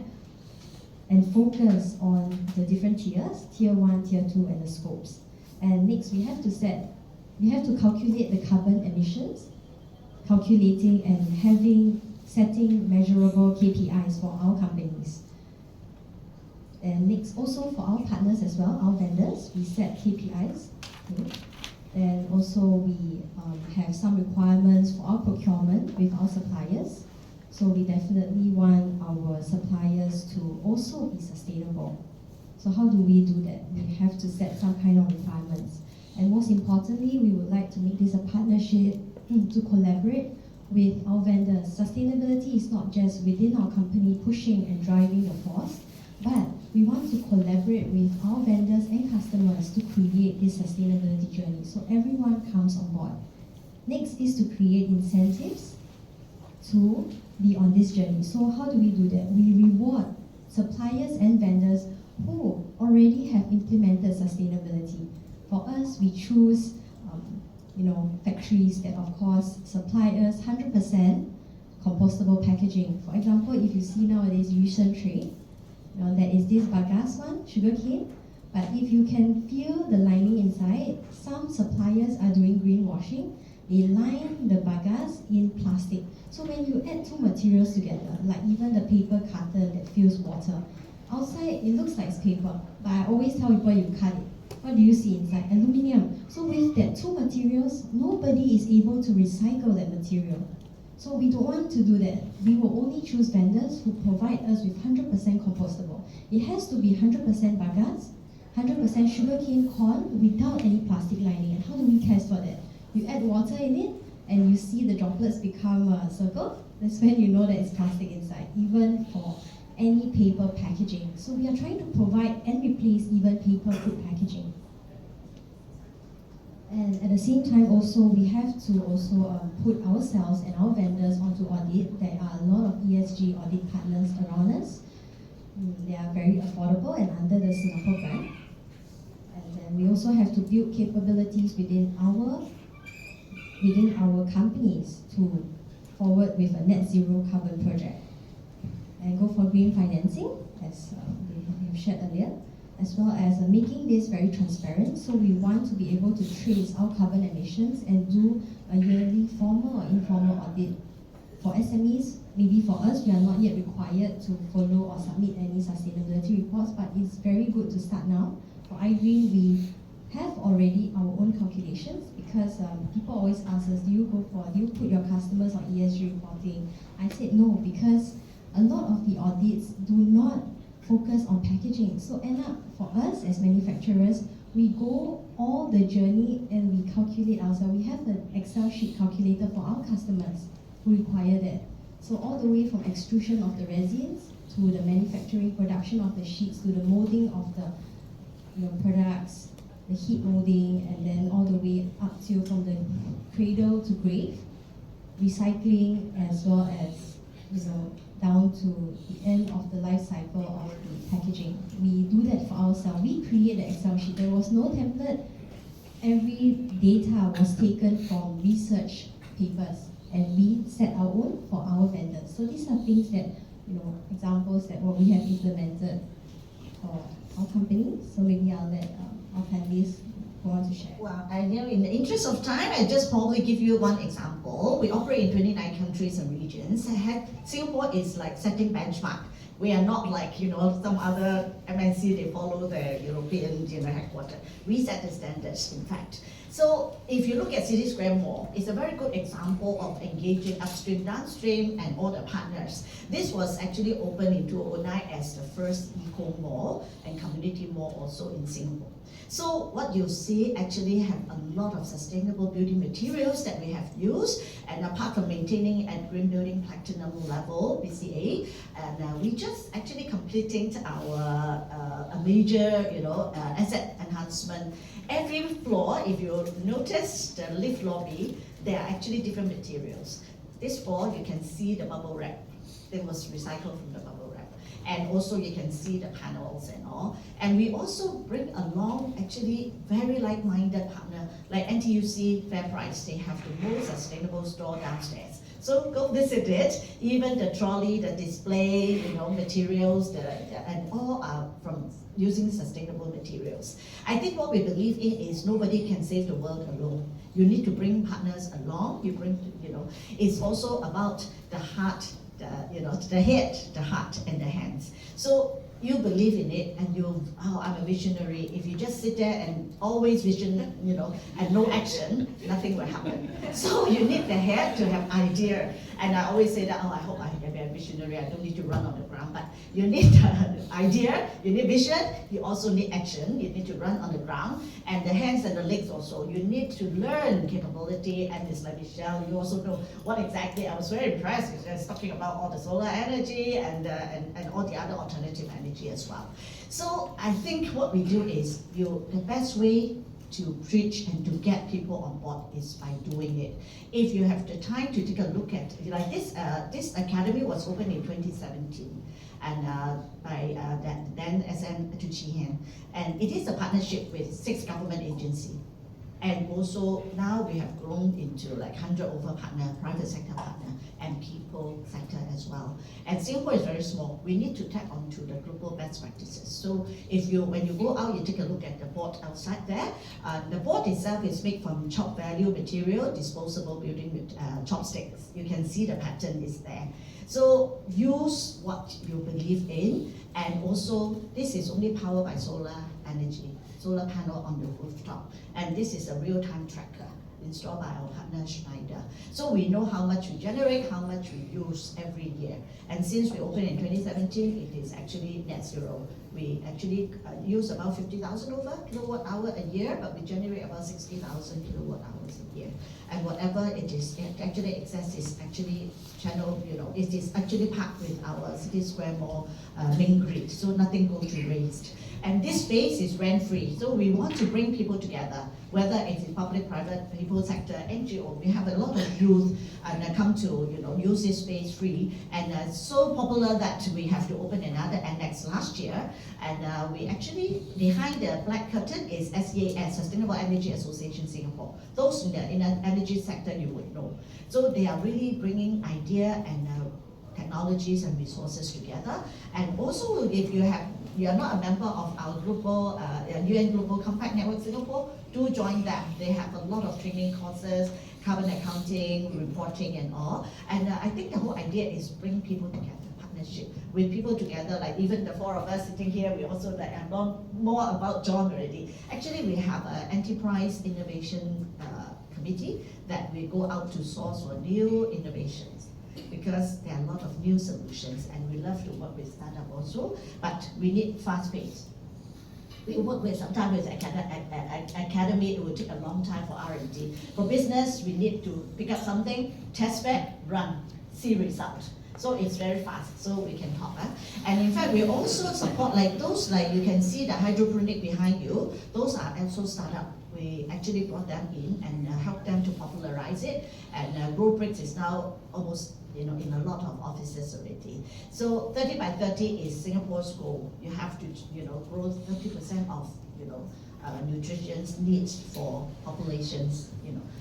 and focus on the different tiers, tier 1, tier 2, and the scopes. And next we have to calculate the carbon emissions, calculating and setting measurable KPIs for our companies. And next, also for our partners as well, our vendors, we set KPIs. Okay. And also we have some requirements for our procurement with our suppliers. So we definitely want our suppliers to also be sustainable. So how do we do that? We have to set some kind of requirements. And most importantly, we would like to make this a partnership to collaborate with our vendors. Sustainability is not just within our company pushing and driving the force, but we want to collaborate with our vendors and customers to create this sustainability journey so everyone comes on board. Next is to create incentives to be on this journey. So how do we do that? We reward suppliers and vendors who already have implemented sustainability. For us, we choose factories that of course supply us 100% compostable packaging. For example, if you see nowadays Yusheng tray, there is this bagasse one, sugarcane, but if you can feel the lining inside, some suppliers are doing greenwashing. They line the bagasse in plastic. So when you add two materials together, like even the paper cutter that fills water, outside it looks like it's paper, but I always tell people you cut it. What do you see inside? Aluminium. So with that two materials, nobody is able to recycle that material. So we don't want to do that. We will only choose vendors who provide us with 100% compostable. It has to be 100% bagasse, 100% sugarcane corn without any plastic lining. And how do we test for that? You add water in it and you see the droplets become a circle. That's when you know that it's plastic inside, even for any paper packaging. So we are trying to provide and replace even paper food packaging. And at the same time also, we have to also put ourselves and our vendors onto audit. There are a lot of ESG audit partners around us. They are very affordable and under the Singapore brand. And then we also have to build capabilities within our companies to forward with a net zero carbon project. And go for green financing, as we have shared earlier, as well as making this very transparent. So we want to be able to trace our carbon emissions and do a yearly formal or informal audit. For SMEs, maybe for us, we are not yet required to follow or submit any sustainability reports, but it's very good to start now. For iGreen, we have already our own calculations because people always ask us, do you put your customers on ESG reporting? I said no, because a lot of the audits do not focus on packaging. So end up for us as manufacturers, we go all the journey and we calculate ourselves. We have an Excel sheet calculator for our customers who require that. So all the way from extrusion of the resins to the manufacturing production of the sheets to the molding of the products, the heat molding, and then all the way up to from the cradle to grave, recycling, as well as down to the end of the life cycle of the packaging. We do that for ourselves. We create the Excel sheet. There was no template. Every data was taken from research papers, and we set our own for our vendors. So these are things that, examples that what we have implemented for our company. So maybe I'll let our panelists who want to share? Well, in the interest of time, I just probably give you one example. We operate in 29 countries and regions. Singapore is like setting benchmark. We are not like, some other MNC, they follow the European, headquarters. We set the standards, in fact. So if you look at City Square Mall, it's a very good example of engaging upstream, downstream, and all the partners. This was actually opened in 2009 as the first eco mall and community mall also in Singapore. So what you see actually have a lot of sustainable building materials that we have used, and apart from maintaining at Green Building Platinum level, BCA, and we just actually completing our a major, asset enhancement. Every floor, if you notice the lift lobby, there are actually different materials. This floor, you can see the bubble wrap. It was recycled from the bubble wrap. And also you can see the panels and all. And we also bring along actually very like-minded partner, like NTUC FairPrice. They have the most sustainable store downstairs. So go visit it. Even the trolley, the display, materials, and all are from using sustainable materials. I think what we believe in is nobody can save the world alone. You need to bring partners along. It's also about the heart, the head, the heart, and the hands. So you believe in it, and I'm a visionary. If you just sit there and always vision, and no action, nothing will happen. So you need the head to have idea. And I always say that, I hope I can be a visionary. I don't need to run on the ground, but you need the idea, you need vision, you also need action. You need to run on the ground, and the hands and the legs also. You need to learn capability, and it's like Michelle, you also know what exactly. I was very impressed. It's talking about all the solar energy and all the other alternative energy as well. So I think what we do is the best way to preach and to get people on board is by doing it. If you have the time to take a look at, like this academy was opened in 2017, and by then SM to Chihen, and it is a partnership with 6 government agencies. And also now we have grown into like 100 over partner, private sector partner, and people sector as well. And Singapore is very small. We need to tap onto the global best practices. So when you go out, you take a look at the board outside there. The board itself is made from chop value material, disposable building chopsticks. You can see the pattern is there. So use what you believe in, and also this is only powered by solar energy. Solar panel on the rooftop, and this is a real-time tracker installed by our partner Schneider. So we know how much we generate, how much we use every year. And since we opened in 2017, it is actually net zero. We actually use about 50,000 over kilowatt hour a year, but we generate about 60,000 kilowatt hours a year. And whatever it is, actually excess is actually channeled, it is actually packed with our City Square Mall main grid, so nothing goes to waste. And this space is rent-free, so we want to bring people together, whether it's in public, private, people sector, NGO. We have a lot of youth and come to use this space free, and so popular that we have to open another annex last year. And we actually, behind the black curtain is SEAS, Sustainable Energy Association Singapore. Those in the energy sector you would know. So they are really bringing idea and technologies and resources together. And also, if you are not a member of our global UN Global Compact Network Singapore, do join them. They have a lot of training courses, carbon accounting, reporting, and all. And I think the whole idea is bring people together. With people together, like even the 4 of us sitting here, we also learn more about John already. Actually, we have an enterprise innovation committee that we go out to source for new innovations, because there are a lot of new solutions, and we love to work with startup also, but we need fast pace. We work with sometimes with academy, it will take a long time for R&D. For business, we need to pick up something, test back, run, see results. So it's very fast, so we can talk. And in fact, we also support those, you can see the hydroponic behind you, those are also startup. We actually brought them in and helped them to popularize it. And GrowBricks is now almost in a lot of offices already. So 30 by 30 is Singapore's goal. You have to grow 30% of nutrition needs for populations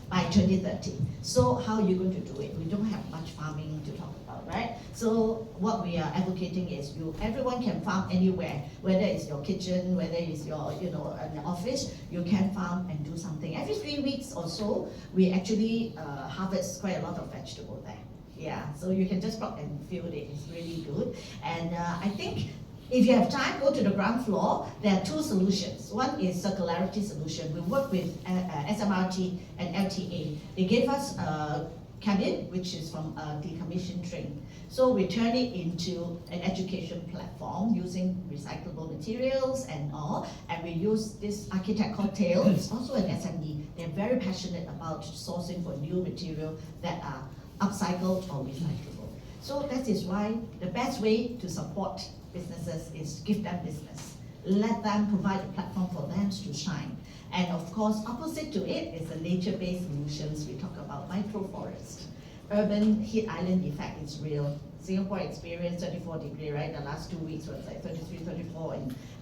by 2030. So how are you going to do it? We don't have much farming to talk about, right? So what we are advocating is everyone can farm anywhere, whether it's your kitchen, whether it's your, an office, you can farm and do something. Every 3 weeks or so, we actually harvest quite a lot of vegetable there. Yeah, so you can just plug and field it, it's really good. And I think if you have time, go to the ground floor. There are 2 solutions. One is circularity solution. We work with SMRT and LTA. They gave us a cabin, which is from a decommissioned train. So we turn it into an education platform using recyclable materials and all. And we use this architect called Tail. It's also an SME. They're very passionate about sourcing for new material that are upcycled or recyclable. So that is why the best way to support businesses is give them business. Let them provide a platform for them to shine. And of course, opposite to it is the nature-based solutions. We talk about microforest. Urban heat island effect is real. Singapore experienced 34 degree, right? The last 2 weeks was like 33, 34,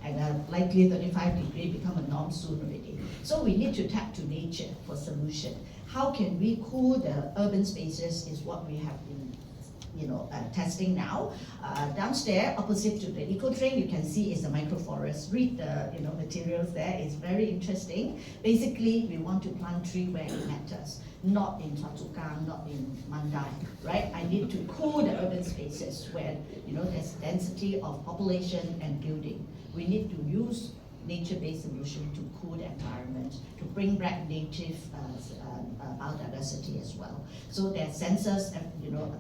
and likely 35 degree become a norm soon already. So we need to tap to nature for solution. How can we cool the urban spaces is what we have been testing now. Downstairs, opposite to the eco train, you can see is the microforest. Read the materials there. It's very interesting. Basically, we want to plant tree where it matters, not in Choa Chu Kang, not in Mandai, right? I need to cool the urban spaces where there's density of population and building. We need to use nature-based solution to cool the environment, to bring back native biodiversity as well. So there are sensors,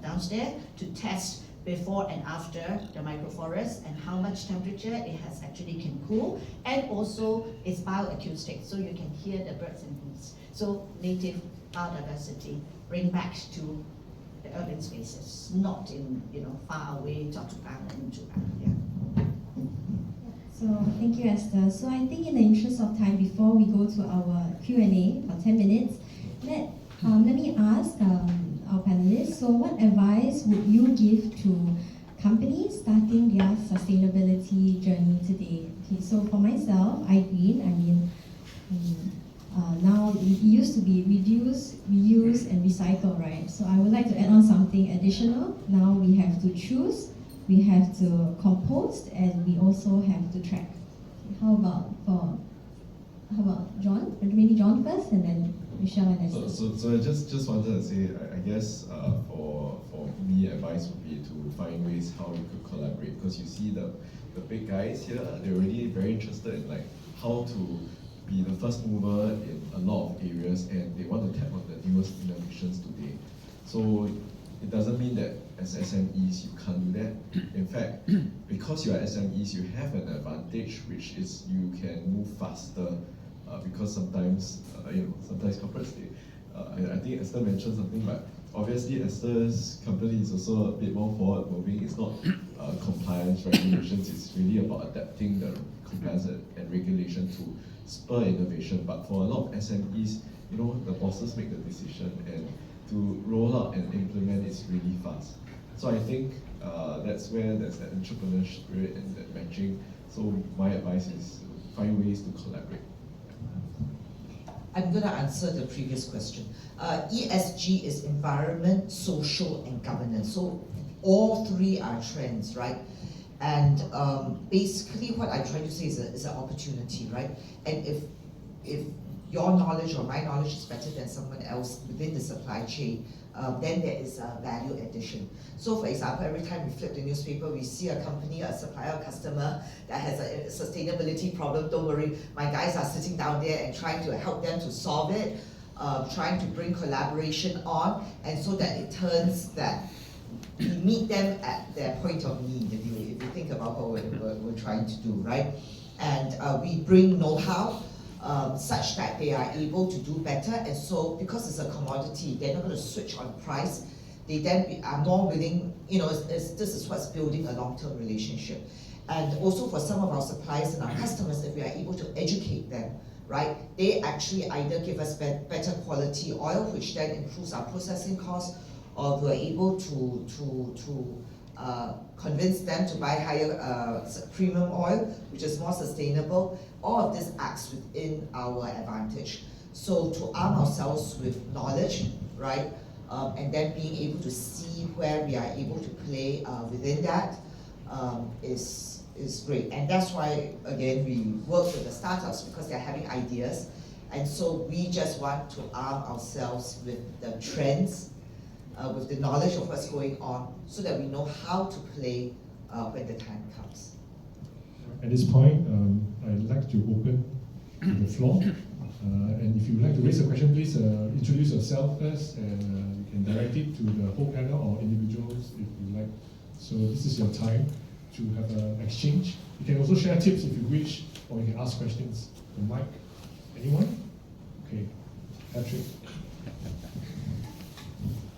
downstairs to test before and after the microforest and how much temperature it has actually can cool, and also it's bioacoustic, so you can hear the birds and bees. So native biodiversity bring back to the urban spaces, not in far away Choa Chu Kang and Chu Kang. Yeah. So thank you, Esther. So I think in the interest of time, before we go to our Q&A for 10 minutes, let me ask our panelists, so what advice would you give to companies starting their sustainability journey today? Okay, so for myself, iGreen, now it used to be reduce, reuse, and recycle, right? So I would like to add on something additional. Now we have to choose, we have to compost, and we also have to track. How about John? Maybe John first, and then Michelle and Esther. So I just wanted to say, I guess for me, advice would be to find ways how you could collaborate, because you see the big guys here, they're already very interested in how to be the first mover in a lot of areas, and they want to tap on the newest innovations today. So it doesn't mean that as SMEs you can't do that. In fact, because you are SMEs, you have an advantage, which is you can move faster, because sometimes corporates, I think Esther mentioned something, but obviously Esther's company is also a bit more forward moving. It's not compliance regulations, it's really about adapting the compliance and regulation to spur innovation. But for a lot of SMEs, the bosses make the decision, and to roll out and implement is really fast. So I think that's where there's that entrepreneurial spirit and that matching. So my advice is find ways to collaborate. I'm going to answer the previous question. ESG is environment, social, and governance. So all 3 are trends, right? And basically what I'm trying to say is an opportunity, right? And if your knowledge or my knowledge is better than someone else within the supply chain, then there is a value addition. So for example, every time we flip the newspaper, we see a company, a supplier, a customer that has a sustainability problem. Don't worry, my guys are sitting down there and trying to help them to solve it, trying to bring collaboration on, and so that it turns that we meet them at their point of need, if you think about what we're trying to do, right? And we bring know-how, such that they are able to do better, and so because it's a commodity, they're not going to switch on price. They then are more willing, this is what's building a long-term relationship. And also for some of our suppliers and our customers, if we are able to educate them, right, they actually either give us better quality oil, which then improves our processing costs, or we're able to convince them to buy higher premium oil, which is more sustainable. All of this acts within our advantage. So to arm ourselves with knowledge, right, and then being able to see where we are able to play within that is great. And that's why, again, we work with the startups because they're having ideas. And so we just want to arm ourselves with the trends, with the knowledge of what's going on, so that we know how to play when the time comes. At this point, I'd like to open the floor. And if you'd like to raise a question, please introduce yourself first, and you can direct it to the whole panel or individuals if you like. So this is your time to have an exchange. You can also share tips if you wish, or you can ask questions. The mic. Anyone? Okay. Patrick.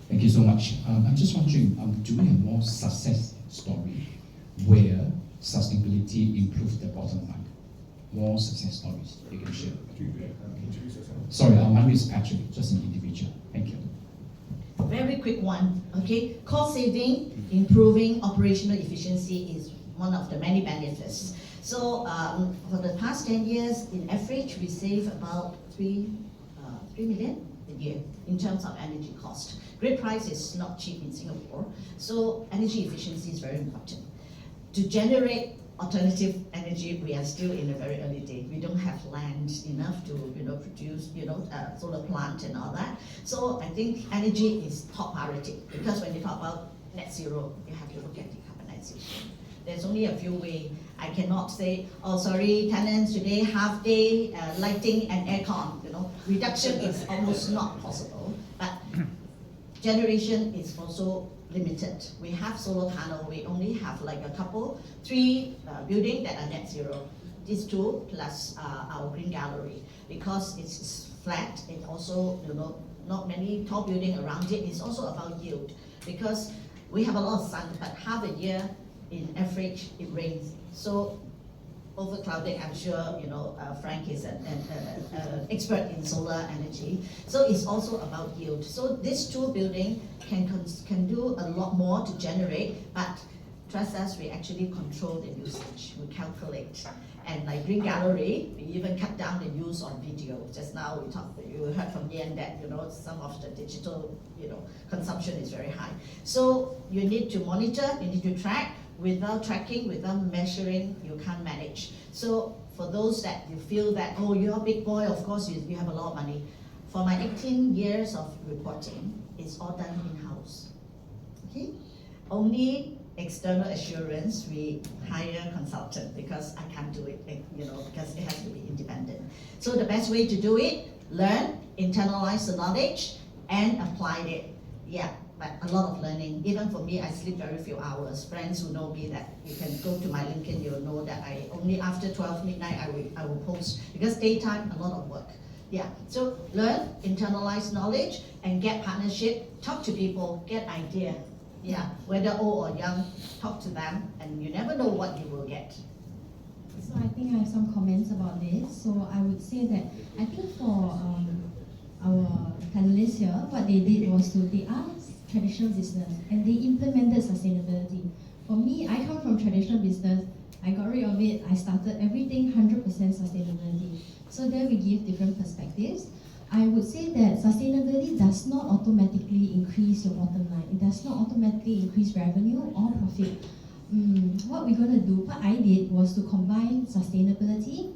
Thank you so much. I'm just wondering, do we have more success story where sustainability improves the bottom line? More success stories you can share. Sorry, my name is Patrick, just an individual. Thank you. Very quick one, okay? Cost saving, improving operational efficiency is one of the many benefits. So for the past 10 years, in average, we save about 3 million a year in terms of energy cost. Grid price is not cheap in Singapore, so energy efficiency is very important. To generate alternative energy, we are still in a very early day. We don't have land enough to produce solar plant and all that. So I think energy is top priority, because when you talk about net zero, you have to look at decarbonization. There's only a few ways. I cannot say, oh sorry, tenants today half day lighting and aircon. Reduction is almost not possible. But generation is also limited. We have solar panel. We only have like three buildings that are net zero. These two plus our green gallery, because it's flat. It also not many tall buildings around it. It's also about yield, because we have a lot of sun, but half a year in average it rains. So overclouding, I'm sure Frank is an expert in solar energy. So it's also about yield. So these two buildings can do a lot more to generate, but trust us, we actually control the usage. We calculate. And like Green Gallery, we even cut down the use on video. Just now you heard from Ian that some of the digital consumption is very high. So you need to monitor, you need to track. Without tracking, without measuring, you can't manage. So for those that you feel that, oh, you're a big boy, of course you have a lot of money. For my 18 years of reporting, it's all done in-house. Okay? Only external assurance, we hire consultant, because I can't do it, because it has to be independent. So the best way to do it, learn, internalize the knowledge, and apply it. Yeah. But a lot of learning. Even for me, I sleep very few hours. Friends who know me, that you can go to my LinkedIn, you'll know that I only after 12 midnight I will post, because daytime a lot of work. Yeah. So learn, internalize knowledge, and get partnership. Talk to people, get idea. Yeah. Whether old or young, talk to them, and you never know what you will get. So I think I have some comments about this. So I would say that I think for our panelists here, what they did was they asked traditional business and they implemented sustainability. For me, I come from traditional business. I got rid of it. I started everything 100% sustainability. So there we give different perspectives. I would say that sustainability does not automatically increase your bottom line. It does not automatically increase revenue or profit. What we're going to do, what I did was to combine sustainability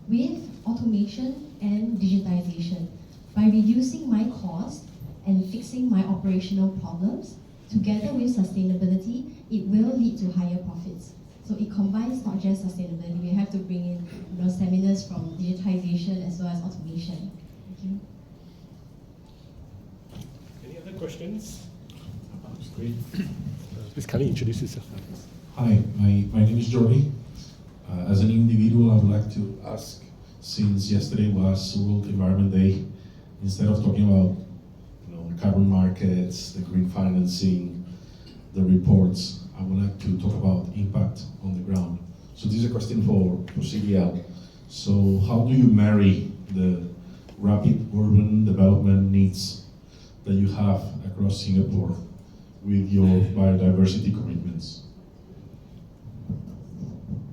with automation and digitization. By reducing my cost and fixing my operational problems, together with sustainability, it will lead to higher profits. So it combines not just sustainability, we have to bring in seminars from digitization as well as automation. Thank you. Any other questions? Great. Please kindly introduce yourself. Hi, my name is Jordi. As an individual, I would like to ask, since yesterday was World Environment Day, instead of talking about the carbon markets, the green financing, the reports, I would like to talk about impact on the ground. So this is a question for CDL. So how do you marry the rapid urban development needs that you have across Singapore with your biodiversity commitments?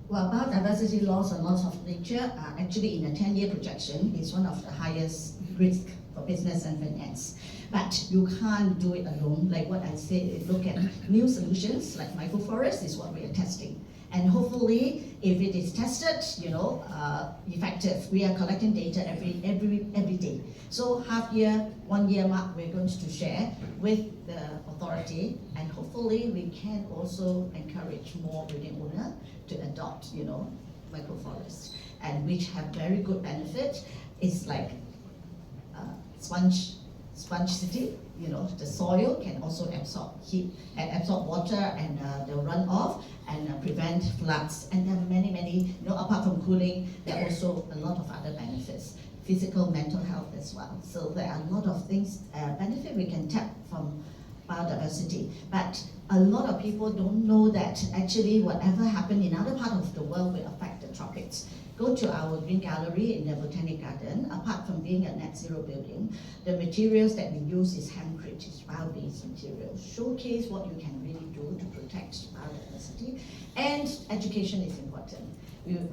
Well, biodiversity loss and loss of nature are actually in a 10-year projection is one of the highest risk for business and finance. But you can't do it alone. Like what I said, look at new solutions like microforest is what we are testing. And hopefully, if it is tested, effective, we are collecting data every day. So half year, 1 year mark, we're going to share with the authority, and hopefully we can also encourage more building owner to adopt, microforests, and which have very good benefit. It's like sponge city. The soil can also absorb heat and absorb water and the runoff and prevent floods. And there are many, apart from cooling, there are also a lot of other benefits, physical, mental health as well. So there are a lot of things, benefit we can tap from biodiversity. But a lot of people don't know that actually whatever happened in other parts of the world will affect the tropics. Go to our green gallery in the Botanic Garden. Apart from being a net zero building, the materials that we use is hempcrete, it's bio-based materials. Showcase what you can really do to protect biodiversity. And education is important.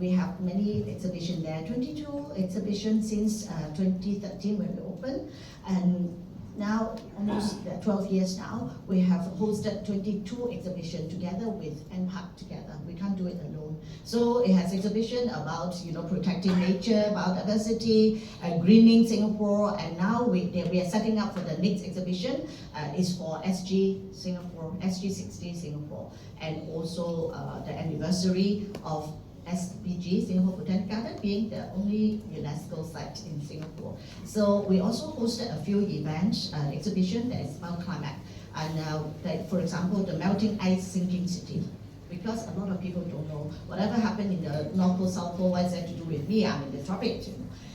We have many exhibitions there, 22 exhibitions since 2013 when we opened. And now, almost 12 years now, we have hosted 22 exhibitions together with NPARK together. We can't do it alone. So it has exhibition about protecting nature, biodiversity, greening Singapore, and now we are setting up for the next exhibition is for SG Singapore, SG60 Singapore, and also the anniversary of SBG, Singapore Botanic Garden, being the only UNESCO site in Singapore. So we also hosted a few events, exhibition that is about climate. And like, for example, the melting ice sinking city. Because a lot of people don't know, whatever happened in the North Pole, South Pole, what is that to do with me? I'm in the tropics.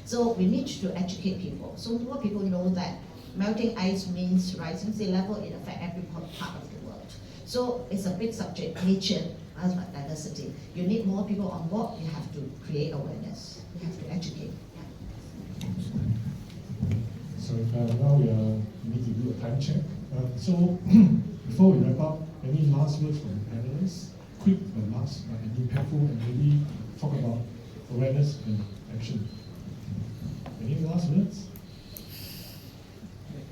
So we need to educate people. So more people know that melting ice means rising sea level, it affects every part of the world. So it's a big subject, nature, diversity. You need more people on board, you have to create awareness, you have to educate. Yeah. So now we need to do a time check. So before we wrap up, any last words from the panelists? Quick but last, and impactful, and maybe talk about awareness and action. Any last words?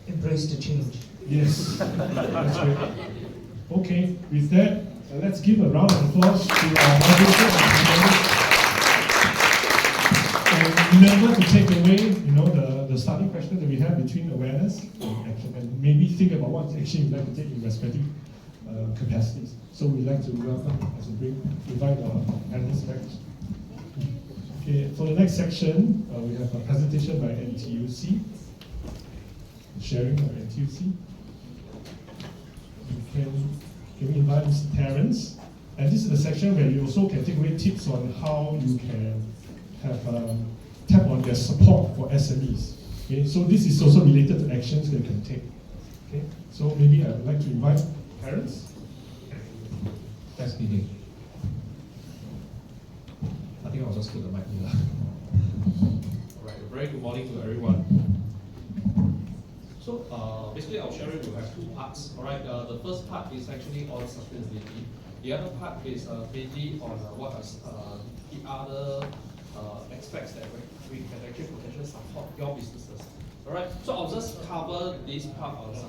Embrace the change. Yes, that's great. Okay, with that, let's give a round of applause to our moderators and panelists. And remember to take away, the starting question that we have between awareness and action, and maybe think about what action you'd like to take in respective capacities. So we'd like to welcome, invite our panelists back. Okay, for the next section, we have a presentation by NTUC, sharing of NTUC. Can we invite Mr. Terence? And this is the section where you also can take away tips on how you can have tap on their support for SMEs. Okay, so this is also related to actions that you can take. Okay, so maybe I would like to invite Terence. Thanks, PD. I think I'll just put the mic here. Alright, a very good morning to everyone. So basically our sharing will have two parts. Alright, the first part is actually on sustainability. The other part is mainly on what are the other aspects that we can actually potentially support your businesses. Alright, so I'll just cover this part on sustainability.